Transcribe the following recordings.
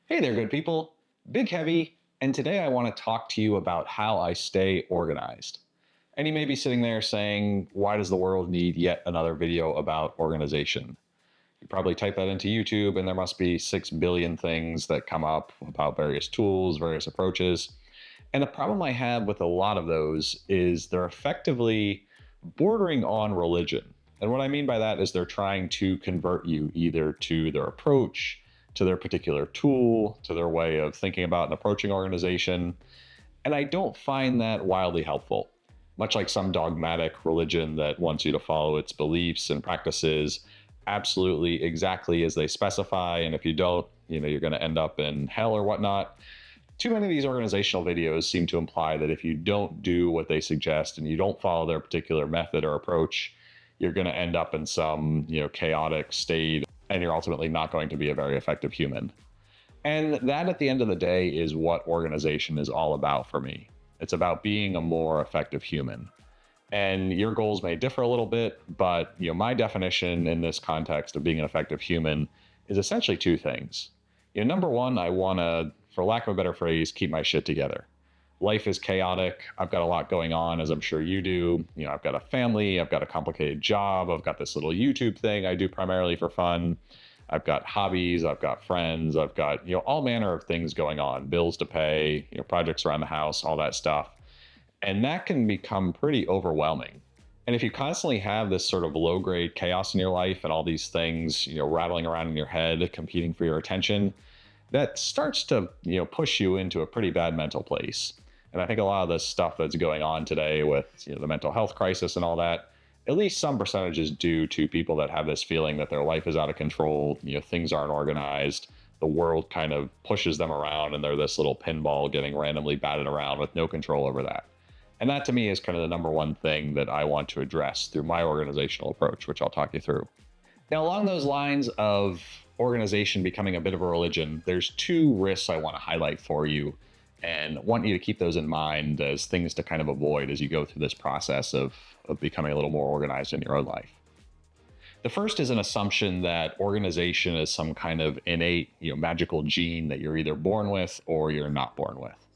Hey there, good people. Big Heavy, and today I want to talk to you about how I stay organized. And you may be sitting there saying, why does the world need yet another video about organization? You probably type that into YouTube, and there must be 6 billion things that come up about various tools, various approaches. And the problem I have with a lot of those is they're effectively bordering on religion. And what I mean by that is they're trying to convert you either to their approach, to their particular tool, to their way of thinking about and approaching organization. And I don't find that wildly helpful. Much like some dogmatic religion that wants you to follow its beliefs and practices absolutely exactly as they specify. And if you don't, you're going to end up in hell or whatnot. Too many of these organizational videos seem to imply that if you don't do what they suggest and you don't follow their particular method or approach, you're going to end up in some, chaotic state, and you're ultimately not going to be a very effective human. And that at the end of the day is what organization is all about for me. It's about being a more effective human. And your goals may differ a little bit, but my definition in this context of being an effective human is essentially two things. Number one, I want to, for lack of a better phrase, keep my shit together. Life is chaotic. I've got a lot going on, as I'm sure you do. I've got a family, I've got a complicated job, I've got this little YouTube thing I do primarily for fun. I've got hobbies, I've got friends, I've got, all manner of things going on, bills to pay, projects around the house, all that stuff. And that can become pretty overwhelming. And if you constantly have this sort of low grade chaos in your life and all these things, rattling around in your head, competing for your attention, that starts to, push you into a pretty bad mental place. And I think a lot of the stuff that's going on today with the mental health crisis and all that, at least some percentage is due to people that have this feeling that their life is out of control, things aren't organized, the world kind of pushes them around and they're this little pinball getting randomly batted around with no control over that. And that to me is kind of the number one thing that I want to address through my organizational approach, which I'll talk you through. Now, along those lines of organization becoming a bit of a religion, there's two risks I want to highlight for you and want you to keep those in mind as things to kind of avoid as you go through this process of becoming a little more organized in your own life. The first is an assumption that organization is some kind of innate, magical gene that you're either born with or you're not born with.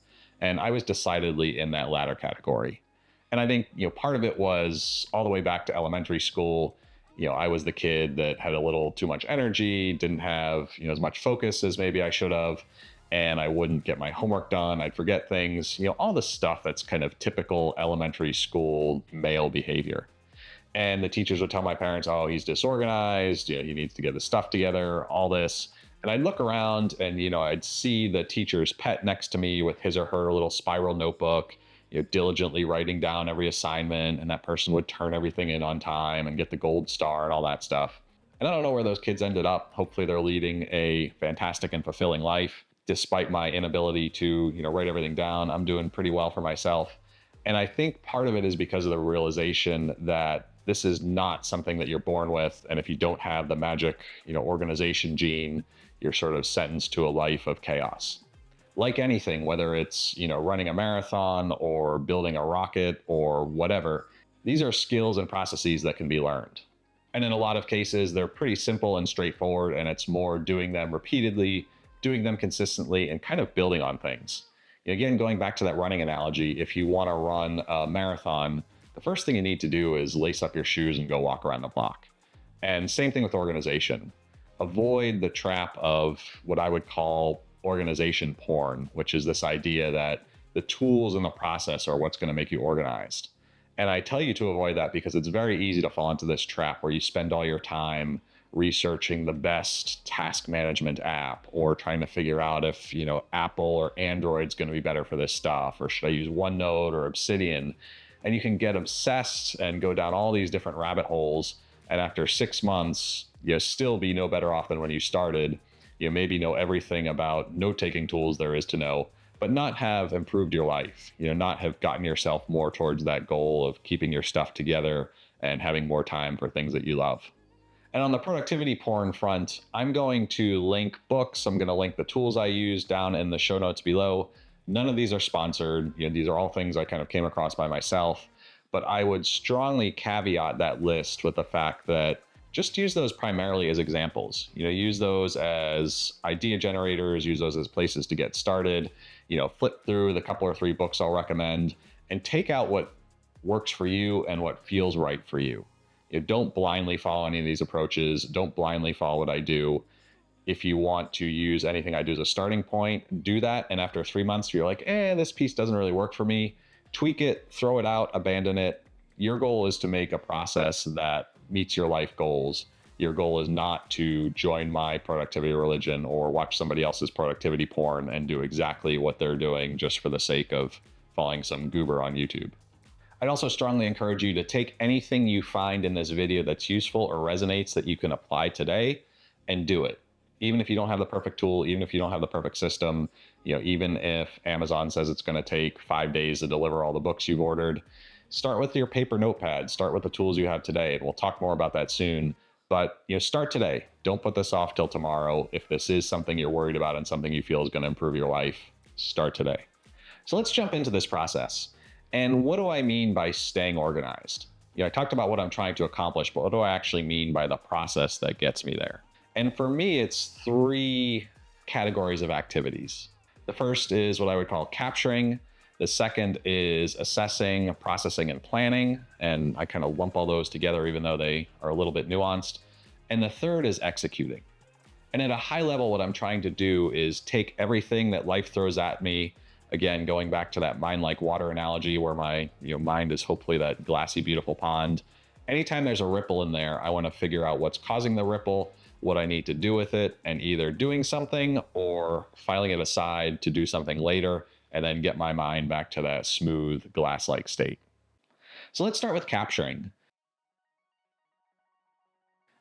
And I was decidedly in that latter category. And I think, part of it was all the way back to elementary school. I was the kid that had a little too much energy, didn't have, as much focus as maybe I should have. And I wouldn't get my homework done. I'd forget things, all the stuff that's kind of typical elementary school male behavior. And the teachers would tell my parents, oh, he's disorganized. He needs to get his stuff together, all this. And I'd look around and, I'd see the teacher's pet next to me with his or her little spiral notebook, diligently writing down every assignment. And that person would turn everything in on time and get the gold star and all that stuff. And I don't know where those kids ended up. Hopefully they're leading a fantastic and fulfilling life. Despite my inability to, write everything down, I'm doing pretty well for myself. And I think part of it is because of the realization that this is not something that you're born with. And if you don't have the magic, organization gene, you're sort of sentenced to a life of chaos. Like anything, whether it's, running a marathon or building a rocket or whatever, these are skills and processes that can be learned. And in a lot of cases, they're pretty simple and straightforward, and it's more doing them repeatedly, doing them consistently, and kind of building on things. Again, going back to that running analogy, if you want to run a marathon, the first thing you need to do is lace up your shoes and go walk around the block. And same thing with organization. Avoid the trap of what I would call organization porn, which is this idea that the tools and the process are what's going to make you organized. And I tell you to avoid that because it's very easy to fall into this trap where you spend all your time researching the best task management app or trying to figure out if, Apple or Android's going to be better for this stuff, or should I use OneNote or Obsidian? And you can get obsessed and go down all these different rabbit holes. And after 6 months, you'll still be no better off than when you started. You maybe know everything about note-taking tools there is to know, but not have improved your life, not have gotten yourself more towards that goal of keeping your stuff together and having more time for things that you love. And on the productivity porn front, I'm going to link books. I'm going to link the tools I use down in the show notes below. None of these are sponsored. These are all things I kind of came across by myself. But I would strongly caveat that list with the fact that just use those primarily as examples. Use those as idea generators, use those as places to get started. Flip through the couple or three books I'll recommend and take out what works for you and what feels right for you. Don't blindly follow any of these approaches. Don't blindly follow what I do. If you want to use anything I do as a starting point, do that. And after 3 months, you're like, this piece doesn't really work for me. Tweak it, throw it out, abandon it. Your goal is to make a process that meets your life goals. Your goal is not to join my productivity religion or watch somebody else's productivity porn and do exactly what they're doing just for the sake of following some goober on YouTube. I'd also strongly encourage you to take anything you find in this video that's useful or resonates that you can apply today and do it. Even if you don't have the perfect tool, even if you don't have the perfect system, even if Amazon says it's going to take 5 days to deliver all the books you've ordered, start with your paper notepad, start with the tools you have today. And we'll talk more about that soon. But start today. Don't put this off till tomorrow. If this is something you're worried about and something you feel is going to improve your life, start today. So let's jump into this process. And what do I mean by staying organized? I talked about what I'm trying to accomplish, but what do I actually mean by the process that gets me there? And for me, it's 3 categories of activities. The first is what I would call capturing. The second is assessing, processing, and planning. And I kind of lump all those together, even though they are a little bit nuanced. And the third is executing. And at a high level, what I'm trying to do is take everything that life throws at me. Again, going back to that mind like water analogy where my mind is hopefully that glassy, beautiful pond. Anytime there's a ripple in there, I want to figure out what's causing the ripple, what I need to do with it, and either doing something or filing it aside to do something later and then get my mind back to that smooth glass-like state. So let's start with capturing.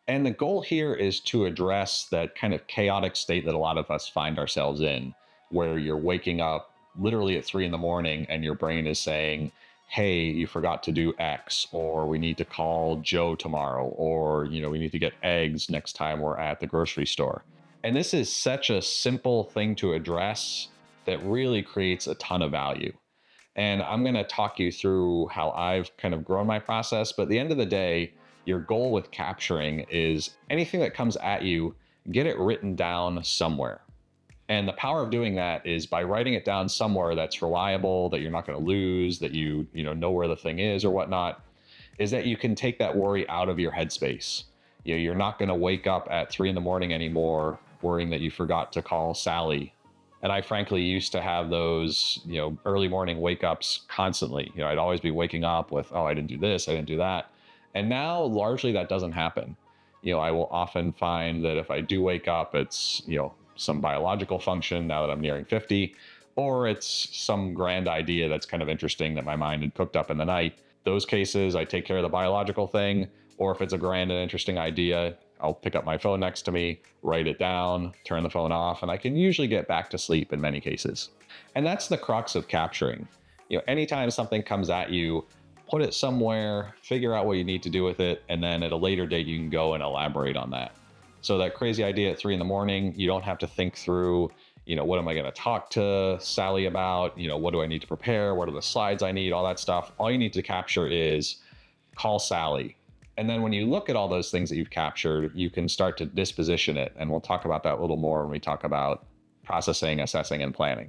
And the goal here is to address that kind of chaotic state that a lot of us find ourselves in, where you're waking up literally at 3 a.m. and your brain is saying, hey, you forgot to do X, or we need to call Joe tomorrow, or, we need to get eggs next time we're at the grocery store. And this is such a simple thing to address that really creates a ton of value. And I'm going to talk you through how I've kind of grown my process. But at the end of the day, your goal with capturing is anything that comes at you, get it written down somewhere. And the power of doing that is by writing it down somewhere that's reliable, that you're not going to lose, that you know where the thing is or whatnot, is that you can take that worry out of your headspace. You're not going to wake up at 3 a.m. anymore worrying that you forgot to call Sally. And I frankly used to have those, early morning wake ups constantly. I'd always be waking up with, I didn't do this, I didn't do that. And now largely that doesn't happen. I will often find that if I do wake up, it's, some biological function now that I'm nearing 50, or it's some grand idea that's kind of interesting that my mind had cooked up in the night. Those cases, I take care of the biological thing, or if it's a grand and interesting idea, I'll pick up my phone next to me, write it down, turn the phone off, and I can usually get back to sleep in many cases. And that's the crux of capturing. Anytime something comes at you, put it somewhere, figure out what you need to do with it, and then at a later date, you can go and elaborate on that. So that crazy idea at 3 a.m, you don't have to think through, what am I going to talk to Sally about? What do I need to prepare? What are the slides I need? All that stuff. All you need to capture is call Sally. And then when you look at all those things that you've captured, you can start to disposition it. And we'll talk about that a little more when we talk about processing, assessing, and planning.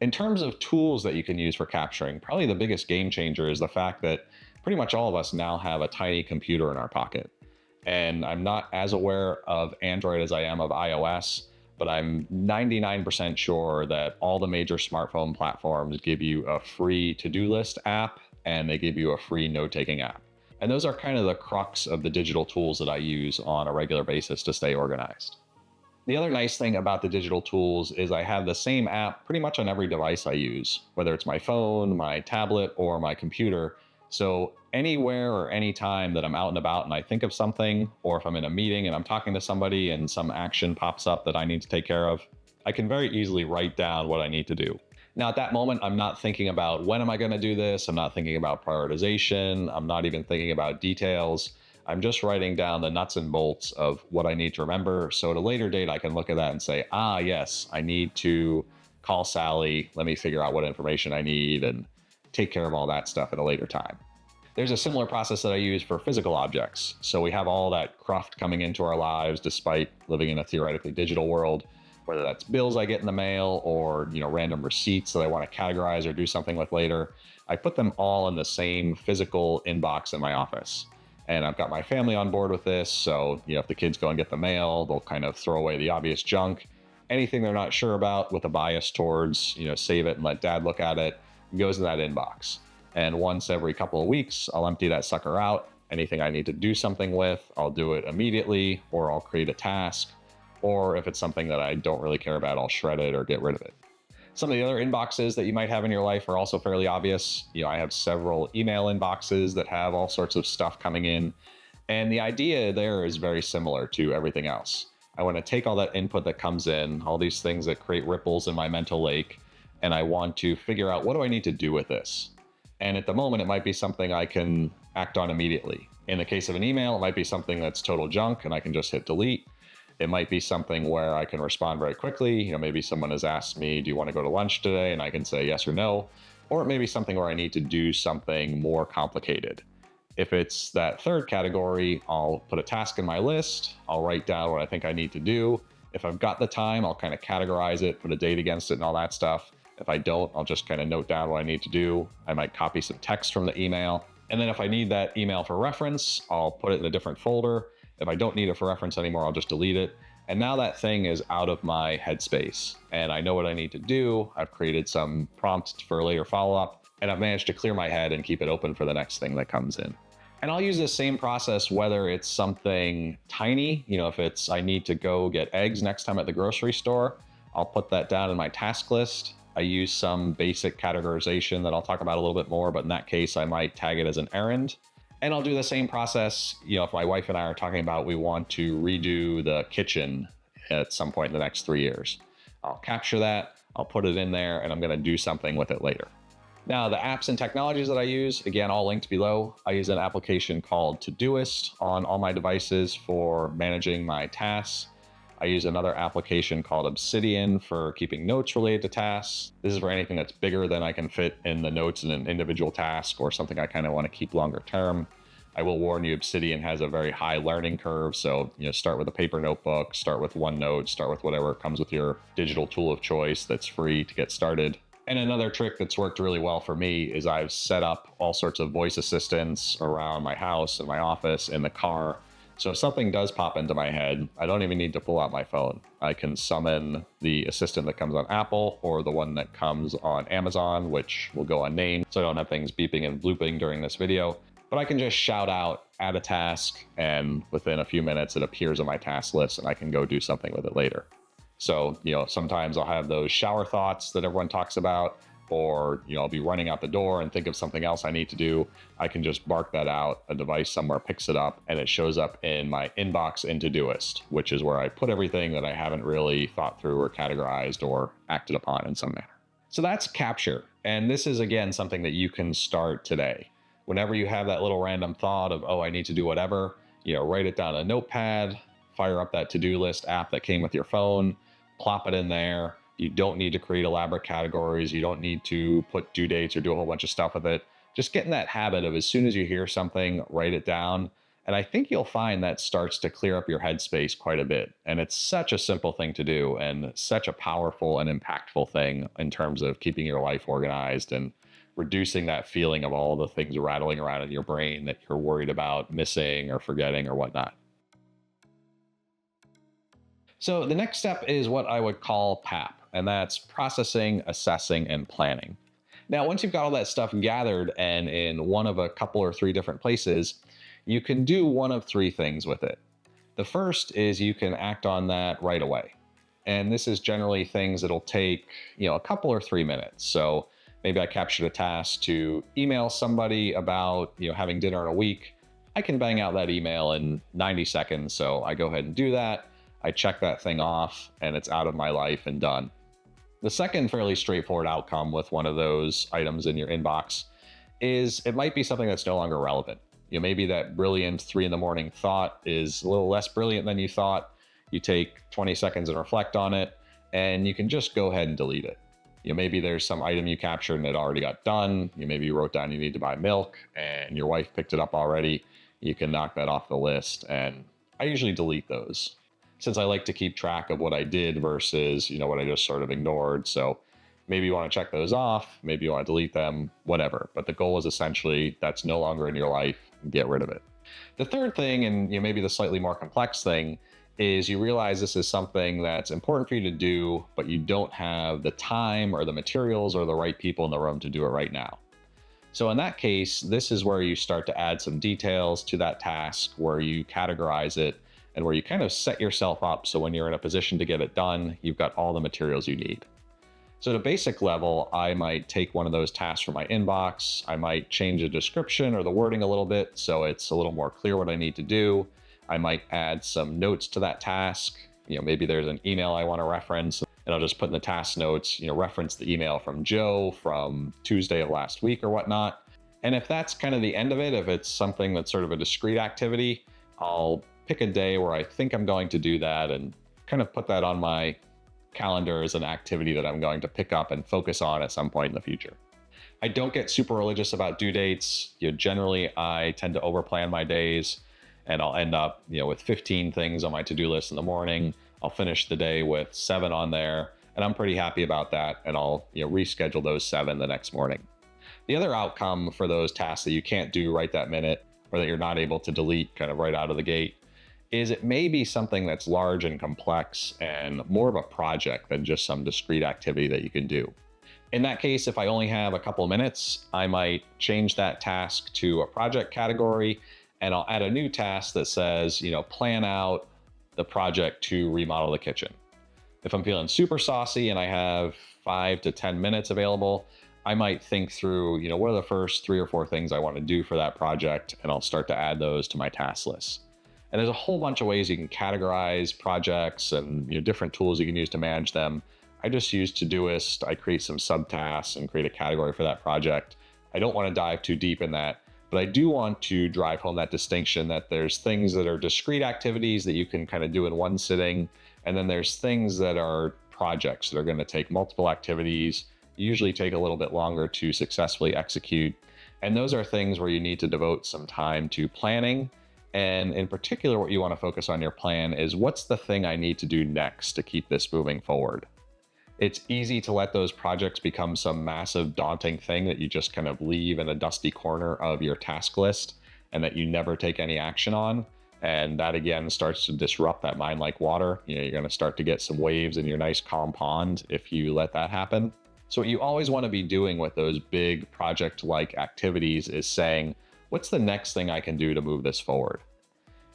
In terms of tools that you can use for capturing, probably the biggest game changer is the fact that pretty much all of us now have a tiny computer in our pocket. And I'm not as aware of Android as I am of iOS, but I'm 99% sure that all the major smartphone platforms give you a free to-do list app and they give you a free note-taking app. And those are kind of the crux of the digital tools that I use on a regular basis to stay organized. The other nice thing about the digital tools is I have the same app pretty much on every device I use, whether it's my phone, my tablet, or my computer. So anywhere or anytime that I'm out and about and I think of something, or if I'm in a meeting and I'm talking to somebody and some action pops up that I need to take care of, I can very easily write down what I need to do. Now, at that moment, I'm not thinking about when am I going to do this? I'm not thinking about prioritization. I'm not even thinking about details. I'm just writing down the nuts and bolts of what I need to remember. So at a later date, I can look at that and say, yes, I need to call Sally. Let me figure out what information I need and take care of all that stuff at a later time. There's a similar process that I use for physical objects. So we have all that cruft coming into our lives despite living in a theoretically digital world, whether that's bills I get in the mail or, random receipts that I want to categorize or do something with later. I put them all in the same physical inbox in my office. And I've got my family on board with this. So, if the kids go and get the mail, they'll kind of throw away the obvious junk. Anything they're not sure about with a bias towards, save it and let dad look at it, goes in that inbox. And once every couple of weeks, I'll empty that sucker out. Anything I need to do something with, I'll do it immediately, or I'll create a task. Or if it's something that I don't really care about, I'll shred it or get rid of it. Some of the other inboxes that you might have in your life are also fairly obvious. I have several email inboxes that have all sorts of stuff coming in. And the idea there is very similar to everything else. I want to take all that input that comes in, all these things that create ripples in my mental lake, and I want to figure out, what do I need to do with this? And at the moment, it might be something I can act on immediately. In the case of an email, it might be something that's total junk and I can just hit delete. It might be something where I can respond very quickly. Maybe someone has asked me, do you want to go to lunch today? And I can say yes or no. Or it may be something where I need to do something more complicated. If it's that third category, I'll put a task in my list. I'll write down what I think I need to do. If I've got the time, I'll kind of categorize it, put a date against it and all that stuff. If I don't, I'll just kind of note down what I need to do. I might copy some text from the email. And then if I need that email for reference, I'll put it in a different folder. If I don't need it for reference anymore, I'll just delete it. And now that thing is out of my headspace and I know what I need to do. I've created some prompt for later follow-up and I've managed to clear my head and keep it open for the next thing that comes in. And I'll use this same process, whether it's something tiny, if it's, I need to go get eggs next time at the grocery store, I'll put that down in my task list. I use some basic categorization that I'll talk about a little bit more, but in that case, I might tag it as an errand. And I'll do the same process, if my wife and I are talking about we want to redo the kitchen at some point in the next 3 years. I'll capture that, I'll put it in there, and I'm gonna do something with it later. Now, the apps and technologies that I use, again, all linked below. I use an application called Todoist on all my devices for managing my tasks. I use another application called Obsidian for keeping notes related to tasks. This is for anything that's bigger than I can fit in the notes in an individual task or something I kind of want to keep longer term. I will warn you, Obsidian has a very high learning curve. So, start with a paper notebook, start with OneNote, start with whatever comes with your digital tool of choice that's free to get started. And another trick that's worked really well for me is I've set up all sorts of voice assistants around my house and my office, in the car. So if something does pop into my head, I don't even need to pull out my phone. I can summon the assistant that comes on Apple or the one that comes on Amazon, which will go unnamed, so I don't have things beeping and blooping during this video. But I can just shout out, add a task, and within a few minutes it appears on my task list and I can go do something with it later. So, sometimes I'll have those shower thoughts that everyone talks about, or, I'll be running out the door and think of something else I need to do. I can just bark that out. A device somewhere picks it up and it shows up in my inbox in Todoist, which is where I put everything that I haven't really thought through or categorized or acted upon in some manner. So that's capture. And this is, again, something that you can start today. Whenever you have that little random thought of, I need to do whatever, write it down in a notepad, fire up that to-do list app that came with your phone, plop it in there. You don't need to create elaborate categories. You don't need to put due dates or do a whole bunch of stuff with it. Just get in that habit of, as soon as you hear something, write it down. And I think you'll find that starts to clear up your headspace quite a bit. And it's such a simple thing to do and such a powerful and impactful thing in terms of keeping your life organized and reducing that feeling of all the things rattling around in your brain that you're worried about missing or forgetting or whatnot. So the next step is what I would call PAP, and that's processing, assessing, and planning. Now, once you've got all that stuff gathered and in one of a couple or three different places, you can do one of three things with it. The first is you can act on that right away. And this is generally things that'll take, a couple or 3 minutes. So maybe I captured a task to email somebody about, having dinner in a week. I can bang out that email in 90 seconds. So I go ahead and do that. I check that thing off and it's out of my life and done. The second fairly straightforward outcome with one of those items in your inbox is it might be something that's no longer relevant. Maybe that brilliant 3 a.m. thought is a little less brilliant than you thought. You take 20 seconds and reflect on it, and you can just go ahead and delete it. Maybe there's some item you captured and it already got done. Maybe you wrote down you need to buy milk and your wife picked it up already. You can knock that off the list. And I usually delete those since I like to keep track of what I did versus, what I just sort of ignored. So maybe you want to check those off. Maybe you want to delete them, whatever. But the goal is essentially that's no longer in your life. Get rid of it. The third thing, and maybe the slightly more complex thing, is you realize this is something that's important for you to do, but you don't have the time or the materials or the right people in the room to do it right now. So in that case, this is where you start to add some details to that task, where you categorize it and where you kind of set yourself up so when you're in a position to get it done, you've got all the materials you need. So at a basic level, I might take one of those tasks from my inbox. I might change the description or the wording a little bit so it's a little more clear what I need to do. I might add some notes to that task. Maybe there's an email I want to reference, and I'll just put in the task notes, reference the email from Joe from Tuesday of last week or whatnot. And if that's kind of the end of it, if it's something that's sort of a discrete activity, I'll pick a day where I think I'm going to do that and kind of put that on my calendar as an activity that I'm going to pick up and focus on at some point in the future. I don't get super religious about due dates. Generally, I tend to overplan my days. And I'll end up, with 15 things on my to-do list in the morning. I'll finish the day with 7 on there, and I'm pretty happy about that. And I'll, reschedule those 7 the next morning. The other outcome for those tasks that you can't do right that minute, or that you're not able to delete kind of right out of the gate, is it may be something that's large and complex and more of a project than just some discrete activity that you can do. In that case, if I only have a couple of minutes, I might change that task to a project category. And I'll add a new task that says, plan out the project to remodel the kitchen. If I'm feeling super saucy and I have 5 to 10 minutes available, I might think through, what are the first 3 or 4 things I want to do for that project, and I'll start to add those to my task list. And there's a whole bunch of ways you can categorize projects and different tools you can use to manage them. I just use Todoist. I create some subtasks and create a category for that project. I don't want to dive too deep in that. But I do want to drive home that distinction that there's things that are discrete activities that you can kind of do in one sitting. And then there's things that are projects that are going to take multiple activities, usually take a little bit longer to successfully execute. And those are things where you need to devote some time to planning. And in particular, what you want to focus on your plan is what's the thing I need to do next to keep this moving forward. It's easy to let those projects become some massive daunting thing that you just kind of leave in a dusty corner of your task list and that you never take any action on. And that again starts to disrupt that mind like water. You're going to start to get some waves in your nice calm pond if you let that happen. So what you always want to be doing with those big project-like activities is saying, what's the next thing I can do to move this forward?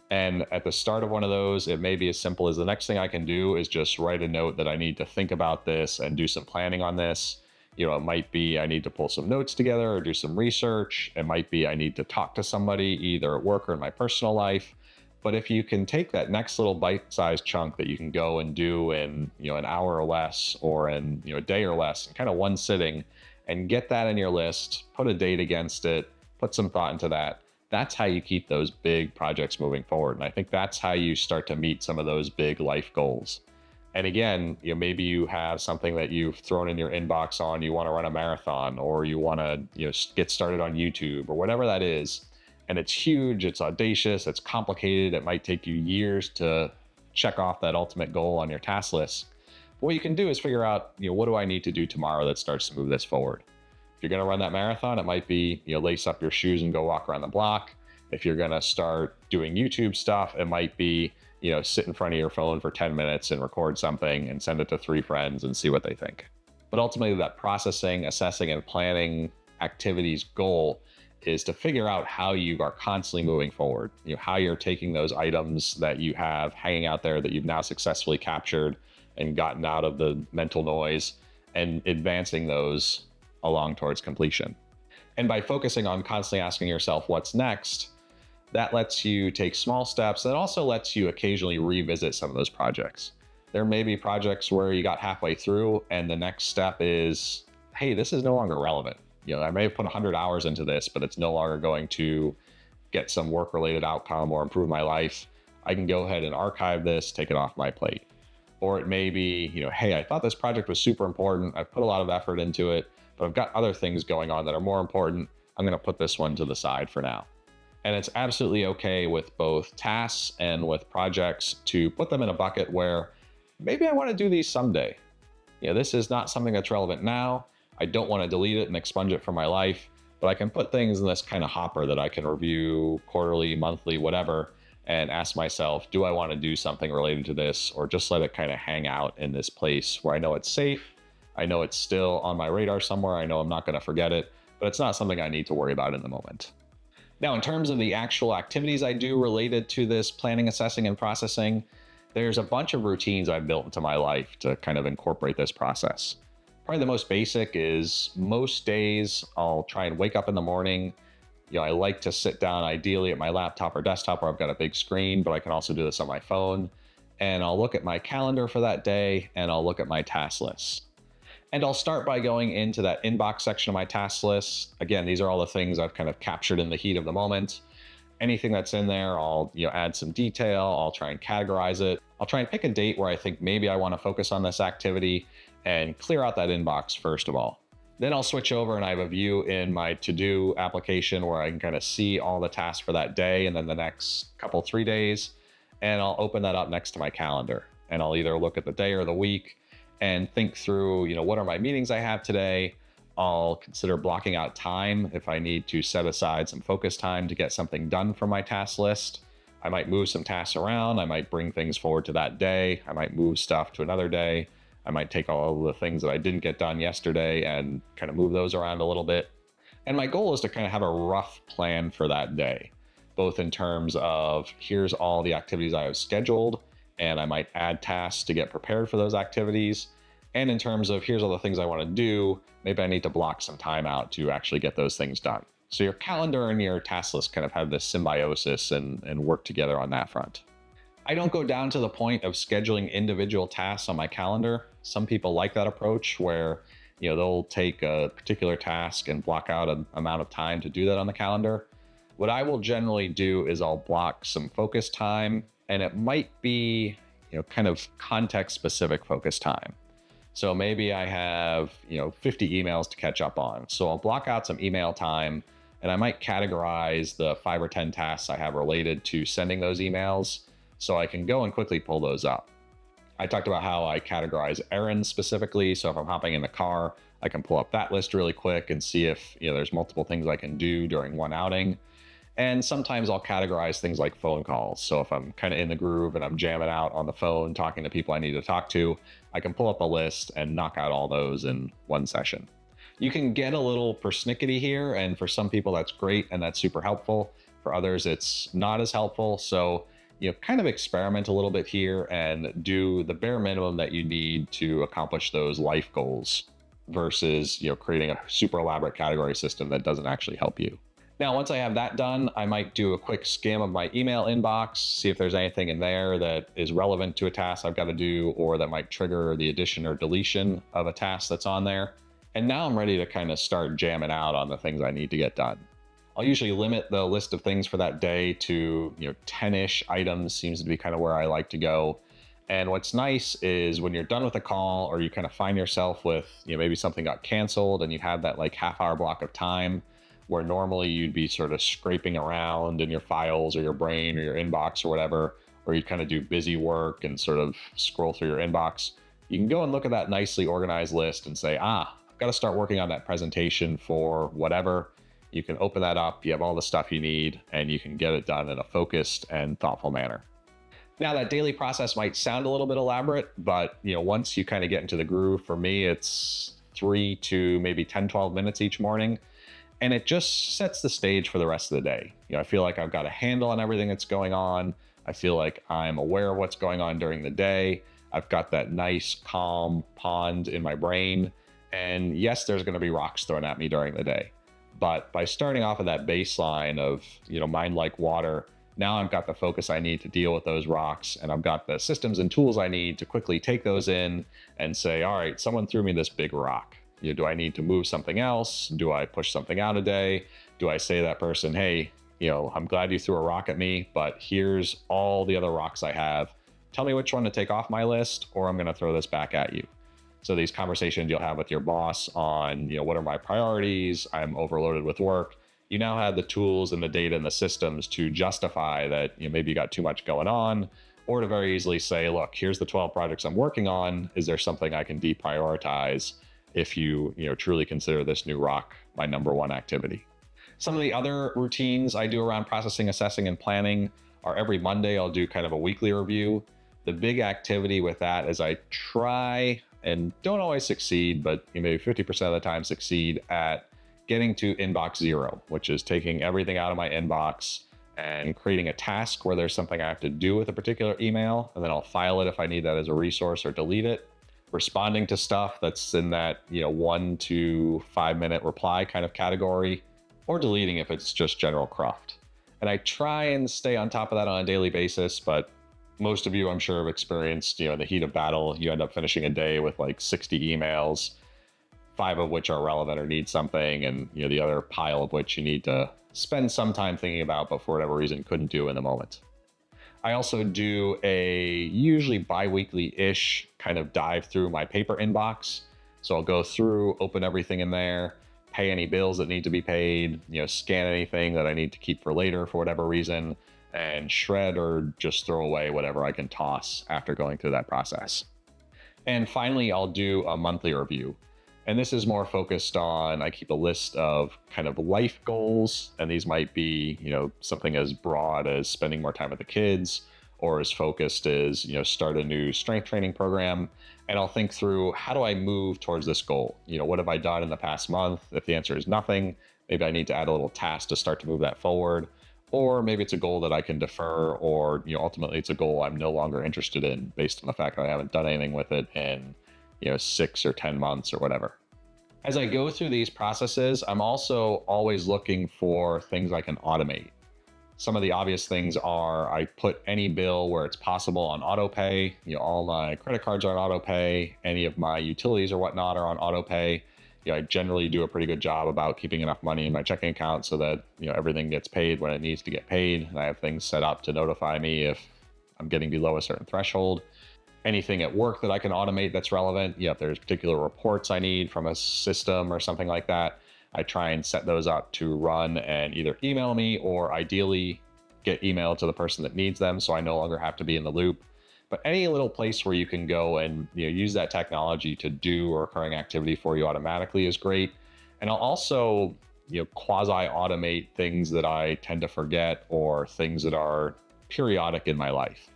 And at the start of one of those, it may be as simple as the next thing I can do is just write a note that I need to think about this and do some planning on this. It might be I need to pull some notes together or do some research. It might be I need to talk to somebody either at work or in my personal life. But if you can take that next little bite-sized chunk that you can go and do in, an hour or less or in, a day or less, in kind of one sitting, and get that in your list, put a date against it, put some thought into that. That's how you keep those big projects moving forward. And I think that's how you start to meet some of those big life goals. And again, maybe you have something that you've thrown in your inbox on, you want to run a marathon, or you want to get started on YouTube or whatever that is. And it's huge, it's audacious, it's complicated. It might take you years to check off that ultimate goal on your task list. But what you can do is figure out, what do I need to do tomorrow that starts to move this forward? If you're going to run that marathon, it might be, lace up your shoes and go walk around the block. If you're going to start doing YouTube stuff, it might be, sit in front of your phone for 10 minutes and record something and send it to 3 friends and see what they think. But ultimately, that processing, assessing, and planning activities goal is to figure out how you are constantly moving forward, how you're taking those items that you have hanging out there that you've now successfully captured and gotten out of the mental noise and advancing those along towards completion. And by focusing on constantly asking yourself what's next, that lets you take small steps. That also lets you occasionally revisit some of those projects. There may be projects where you got halfway through and the next step is, hey, this is no longer relevant. I may have put 100 hours into this, but it's no longer going to get some work-related outcome or improve my life. I can go ahead and archive this, take it off my plate. Or it may be, hey, I thought this project was super important. I've put a lot of effort into it, but I've got other things going on that are more important. I'm going to put this one to the side for now. And it's absolutely okay with both tasks and with projects to put them in a bucket where maybe I want to do these someday. This is not something that's relevant now. I don't want to delete it and expunge it from my life, but I can put things in this kind of hopper that I can review quarterly, monthly, whatever, and ask myself, do I want to do something related to this, or just let it kind of hang out in this place where I know it's safe. I know it's still on my radar somewhere. I know I'm not going to forget it, but it's not something I need to worry about in the moment. Now, in terms of the actual activities I do related to this planning, assessing, and processing, there's a bunch of routines I've built into my life to kind of incorporate this process. Probably the most basic is most days I'll try and wake up in the morning. I like to sit down ideally at my laptop or desktop where I've got a big screen, but I can also do this on my phone. And I'll look at my calendar for that day and I'll look at my task list. And I'll start by going into that inbox section of my task list. Again, these are all the things I've kind of captured in the heat of the moment. Anything that's in there, I'll add some detail. I'll try and categorize it. I'll try and pick a date where I think maybe I want to focus on this activity and clear out that inbox first of all. Then I'll switch over and I have a view in my to-do application where I can kind of see all the tasks for that day and then the next couple, 3 days. And I'll open that up next to my calendar. And I'll either look at the day or the week and think through, what are my meetings I have today? I'll consider blocking out time if I need to set aside some focus time to get something done from my task list. I might move some tasks around. I might bring things forward to that day. I might move stuff to another day. I might take all the things that I didn't get done yesterday and kind of move those around a little bit. And my goal is to kind of have a rough plan for that day, both in terms of here's all the activities I have scheduled, and I might add tasks to get prepared for those activities. And in terms of here's all the things I want to do, maybe I need to block some time out to actually get those things done. So your calendar and your task list kind of have this symbiosis and work together on that front. I don't go down to the point of scheduling individual tasks on my calendar. Some people like that approach where they'll take a particular task and block out an amount of time to do that on the calendar. What I will generally do is I'll block some focus time, and it might be kind of context specific focus time. So maybe I have 50 emails to catch up on. So I'll block out some email time, and I might categorize the 5 or 10 tasks I have related to sending those emails so I can go and quickly pull those up. I talked about how I categorize errands specifically. So if I'm hopping in the car, I can pull up that list really quick and see if there's multiple things I can do during one outing. And sometimes I'll categorize things like phone calls. So if I'm kind of in the groove and I'm jamming out on the phone, talking to people I need to talk to, I can pull up a list and knock out all those in one session. You can get a little persnickety here, and for some people that's great and that's super helpful. For others, it's not as helpful. So kind of experiment a little bit here and do the bare minimum that you need to accomplish those life goals versus creating a super elaborate category system that doesn't actually help you. Now, once I have that done, I might do a quick skim of my email inbox, see if there's anything in there that is relevant to a task I've got to do, or that might trigger the addition or deletion of a task that's on there. And now I'm ready to kind of start jamming out on the things I need to get done. I'll usually limit the list of things for that day to 10-ish items, seems to be kind of where I like to go. And what's nice is when you're done with a call, or you kind of find yourself with maybe something got canceled and you have that like half-hour block of time where normally you'd be sort of scraping around in your files or your brain or your inbox or whatever, or you'd kind of do busy work and sort of scroll through your inbox. You can go and look at that nicely organized list and say, I've got to start working on that presentation for whatever. You can open that up, you have all the stuff you need, and you can get it done in a focused and thoughtful manner. Now, that daily process might sound a little bit elaborate, but once you kind of get into the groove, for me, it's 3 to maybe 10, 12 minutes each morning. And it just sets the stage for the rest of the day. I feel like I've got a handle on everything that's going on. I feel like I'm aware of what's going on during the day. I've got that nice, calm pond in my brain. And yes, there's going to be rocks thrown at me during the day. But by starting off at that baseline of, mind like water, now I've got the focus I need to deal with those rocks, and I've got the systems and tools I need to quickly take those in and say, all right, someone threw me this big rock. Do I need to move something else? Do I push something out a day? Do I say to that person, hey, I'm glad you threw a rock at me, but here's all the other rocks I have. tell me which one to take off my list, or I'm going to throw this back at you. So these conversations you'll have with your boss on, what are my priorities? I'm overloaded with work. You now have the tools and the data and the systems to justify that, maybe you got too much going on, or to very easily say, look, here's the 12 projects I'm working on. Is there something I can deprioritize if you truly consider this new rock my number one activity? Some of the other routines I do around processing, assessing, and planning are every Monday, I'll do kind of a weekly review. The big activity with that is I try, and don't always succeed, but maybe 50% of the time succeed at getting to inbox zero, which is taking everything out of my inbox and creating a task where there's something I have to do with a particular email, and then I'll file it if I need that as a resource or delete it. Responding to stuff that's in that 1 to 5 minute reply kind of category, or deleting if it's just general cruft. And I try and stay on top of that on a daily basis, but most of you, I'm sure, have experienced, in the heat of battle, you end up finishing a day with like 60 emails, 5 of which are relevant or need something, and the other pile of which you need to spend some time thinking about, but for whatever reason couldn't do in the moment. I also do a usually bi-weekly-ish kind of dive through my paper inbox. So I'll go through, open everything in there, pay any bills that need to be paid, scan anything that I need to keep for later for whatever reason, and shred or just throw away whatever I can toss after going through that process. And finally, I'll do a monthly review. And this is more focused on, I keep a list of kind of life goals, and these might be, something as broad as spending more time with the kids, or as focused as, start a new strength training program. And I'll think through, how do I move towards this goal? What have I done in the past month? If the answer is nothing, maybe I need to add a little task to start to move that forward. Or maybe it's a goal that I can defer, or, ultimately it's a goal I'm no longer interested in based on the fact that I haven't done anything with it in 6 or 10 months or whatever. As I go through these processes, I'm also always looking for things I can automate. Some of the obvious things are I put any bill where it's possible on auto pay. All my credit cards are on auto pay. Any of my utilities or whatnot are on auto pay. I generally do a pretty good job about keeping enough money in my checking account so that everything gets paid when it needs to get paid. And I have things set up to notify me if I'm getting below a certain threshold. Anything at work that I can automate that's relevant. If there's particular reports I need from a system or something like that, I try and set those up to run and either email me or ideally get emailed to the person that needs them, so I no longer have to be in the loop. But any little place where you can go and use that technology to do a recurring activity for you automatically is great. And I'll also quasi-automate things that I tend to forget or things that are periodic in my life.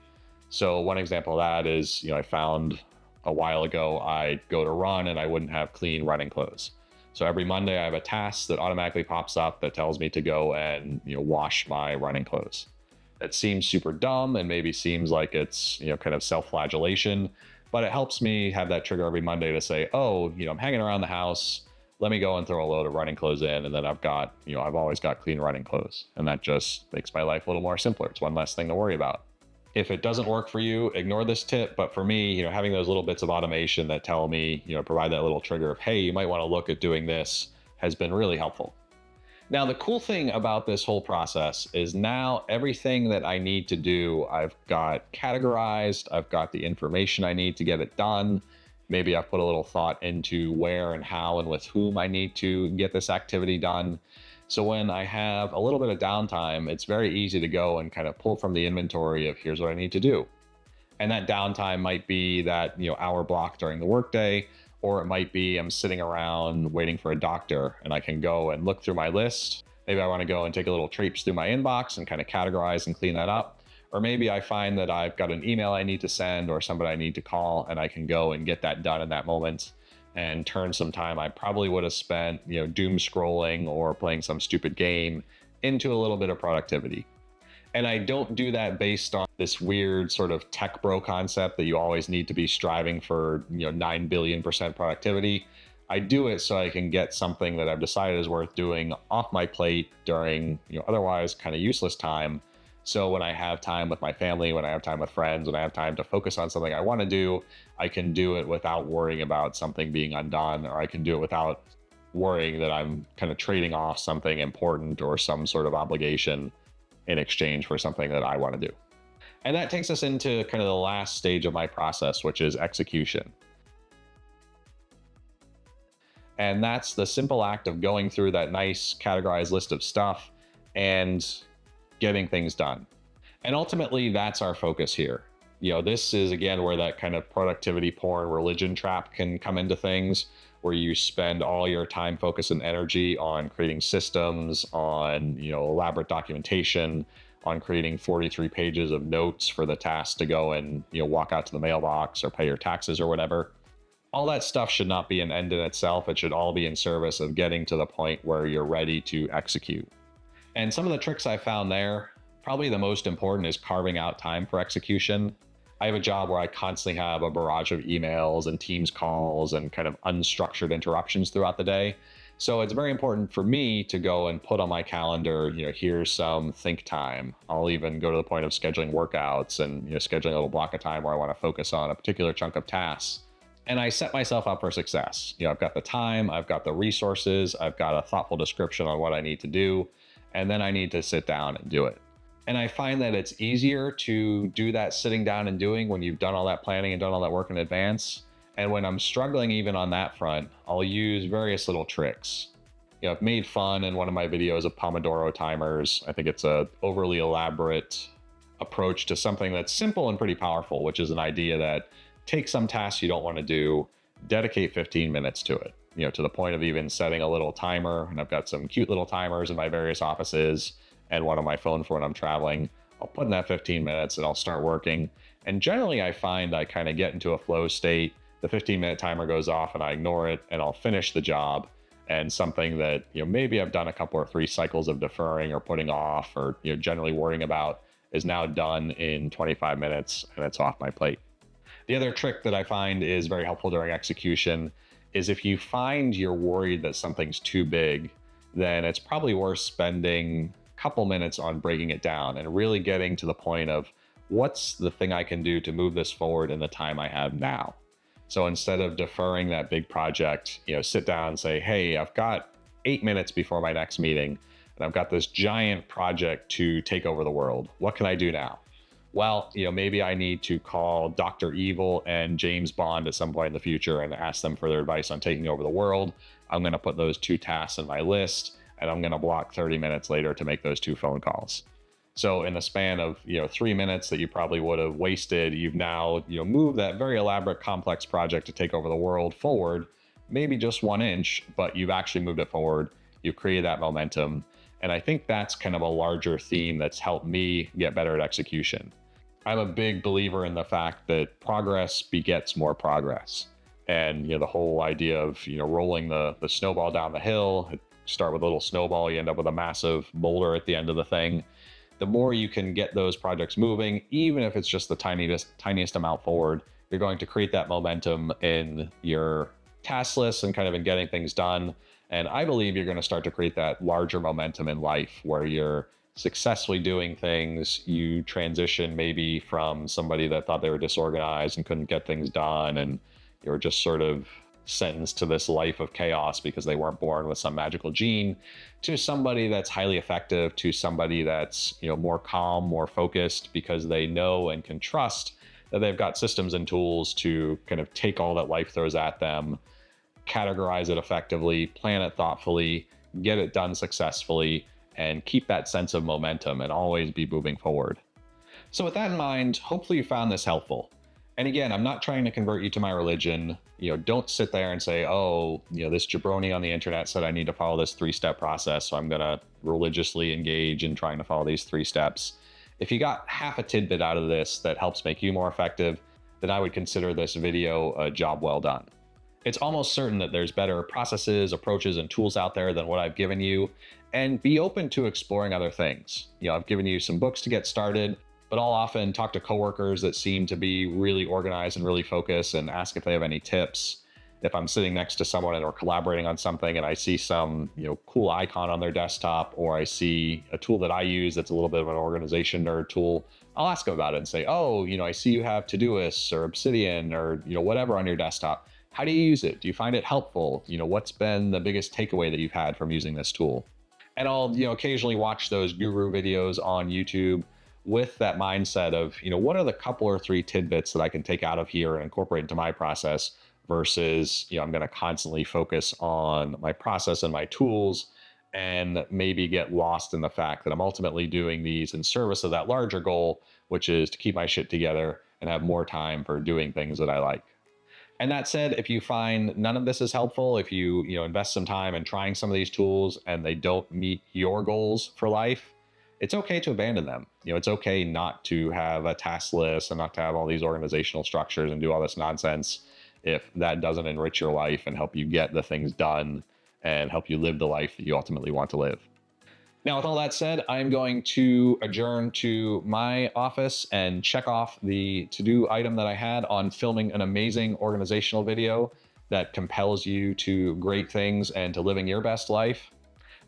So one example of that is, I found a while ago I'd go to run and I wouldn't have clean running clothes. So every Monday I have a task that automatically pops up that tells me to go and wash my running clothes. That seems super dumb and maybe seems like it's kind of self-flagellation, but it helps me have that trigger every Monday to say, oh, I'm hanging around the house. Let me go and throw a load of running clothes in, and then I've got, I've always got clean running clothes, and that just makes my life a little more simpler. It's one less thing to worry about. If it doesn't work for you, ignore this tip. But for me, having those little bits of automation that tell me, provide that little trigger of, hey, you might want to look at doing this, has been really helpful. Now, the cool thing about this whole process is now everything that I need to do, I've got categorized, I've got the information I need to get it done. Maybe I've put a little thought into where and how and with whom I need to get this activity done. So when I have a little bit of downtime, it's very easy to go and kind of pull from the inventory of here's what I need to do. And that downtime might be that hour block during the workday, or it might be I'm sitting around waiting for a doctor and I can go and look through my list. Maybe I want to go and take a little traipse through my inbox and kind of categorize and clean that up. Or maybe I find that I've got an email I need to send or somebody I need to call, and I can go and get that done in that moment and turn some time I probably would have spent, doom scrolling or playing some stupid game into a little bit of productivity. And I don't do that based on this weird sort of tech bro concept that you always need to be striving for, 9 billion% productivity. I do it so I can get something that I've decided is worth doing off my plate during, otherwise kind of useless time. So when I have time with my family, when I have time with friends, when I have time to focus on something I want to do, I can do it without worrying about something being undone, or I can do it without worrying that I'm kind of trading off something important or some sort of obligation in exchange for something that I want to do. And that takes us into kind of the last stage of my process, which is execution. And that's the simple act of going through that nice categorized list of stuff and getting things done. And ultimately, that's our focus here. This is again where that kind of productivity porn religion trap can come into things, where you spend all your time, focus, and energy on creating systems, on elaborate documentation, on creating 43 pages of notes for the task to go and walk out to the mailbox or pay your taxes or whatever. All that stuff should not be an end in itself. It should all be in service of getting to the point where you're ready to execute. And some of the tricks I found there, probably the most important is carving out time for execution. I have a job where I constantly have a barrage of emails and Teams calls and kind of unstructured interruptions throughout the day. So it's very important for me to go and put on my calendar, here's some think time. I'll even go to the point of scheduling workouts and scheduling a little block of time where I want to focus on a particular chunk of tasks. And I set myself up for success. I've got the time, I've got the resources, I've got a thoughtful description on what I need to do, and then I need to sit down and do it. And I find that it's easier to do that sitting down and doing when you've done all that planning and done all that work in advance. And when I'm struggling even on that front, I'll use various little tricks. I've made fun in one of my videos of Pomodoro timers. I think it's a overly elaborate approach to something that's simple and pretty powerful, which is an idea that take some tasks you don't want to do, dedicate 15 minutes to it, to the point of even setting a little timer. And I've got some cute little timers in my various offices and one on my phone for when I'm traveling. I'll put in that 15 minutes and I'll start working. And generally I find I kind of get into a flow state. The 15-minute timer goes off and I ignore it and I'll finish the job. And something that, maybe I've done a couple or three cycles of deferring or putting off or, generally worrying about is now done in 25 minutes and it's off my plate. The other trick that I find is very helpful during execution is if you find you're worried that something's too big, then it's probably worth spending a couple minutes on breaking it down and really getting to the point of what's the thing I can do to move this forward in the time I have now. So instead of deferring that big project, sit down and say, hey, I've got 8 minutes before my next meeting and I've got this giant project to take over the world. What can I do now? Well, maybe I need to call Dr. Evil and James Bond at some point in the future and ask them for their advice on taking over the world. I'm going to put those 2 tasks in my list and I'm going to block 30 minutes later to make those 2 phone calls. So in the span of, 3 minutes that you probably would have wasted, you've now, moved that very elaborate, complex project to take over the world forward, maybe just 1 inch, but you've actually moved it forward. You've created that momentum. And I think that's kind of a larger theme that's helped me get better at execution. I'm a big believer in the fact that progress begets more progress. And, the whole idea of, rolling the snowball down the hill, start with a little snowball, you end up with a massive boulder at the end of the thing. The more you can get those projects moving, even if it's just the tiniest amount forward, you're going to create that momentum in your task list and kind of in getting things done. And I believe you're going to start to create that larger momentum in life where you're successfully doing things. You transition maybe from somebody that thought they were disorganized and couldn't get things done, and you're just sort of sentenced to this life of chaos because they weren't born with some magical gene, to somebody that's highly effective, to somebody that's more calm, more focused because they know and can trust that they've got systems and tools to kind of take all that life throws at them, categorize it effectively, plan it thoughtfully, get it done successfully, and keep that sense of momentum and always be moving forward. So with that in mind, hopefully you found this helpful. And again, I'm not trying to convert you to my religion. Don't sit there and say, oh, this jabroni on the internet said I need to follow this 3-step process, so I'm going to religiously engage in trying to follow these 3 steps. If you got half a tidbit out of this that helps make you more effective, then I would consider this video a job well done. It's almost certain that there's better processes, approaches, and tools out there than what I've given you, and be open to exploring other things. I've given you some books to get started, but I'll often talk to coworkers that seem to be really organized and really focused and ask if they have any tips. If I'm sitting next to someone and we're collaborating on something and I see some, cool icon on their desktop, or I see a tool that I use that's a little bit of an organization nerd tool, I'll ask them about it and say, oh, I see you have Todoist or Obsidian or, whatever on your desktop. How do you use it? Do you find it helpful? What's been the biggest takeaway that you've had from using this tool? And I'll, occasionally watch those guru videos on YouTube with that mindset of, what are the couple or three tidbits that I can take out of here and incorporate into my process versus, I'm going to constantly focus on my process and my tools and maybe get lost in the fact that I'm ultimately doing these in service of that larger goal, which is to keep my shit together and have more time for doing things that I like. And that said, if you find none of this is helpful, if you invest some time in trying some of these tools and they don't meet your goals for life, it's okay to abandon them. It's okay not to have a task list and not to have all these organizational structures and do all this nonsense if that doesn't enrich your life and help you get the things done and help you live the life that you ultimately want to live. Now, with all that said, I'm going to adjourn to my office and check off the to-do item that I had on filming an amazing organizational video that compels you to great things and to living your best life.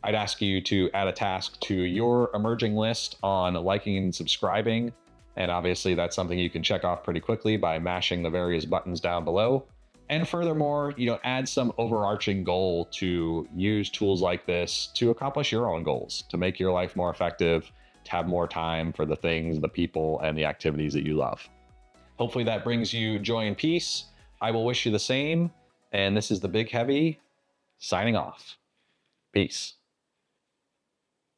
I'd ask you to add a task to your emerging list on liking and subscribing. And obviously, that's something you can check off pretty quickly by mashing the various buttons down below. And furthermore, add some overarching goal to use tools like this to accomplish your own goals, to make your life more effective, to have more time for the things, the people, and the activities that you love. Hopefully that brings you joy and peace. I will wish you the same. And this is the Big Heavy signing off. Peace.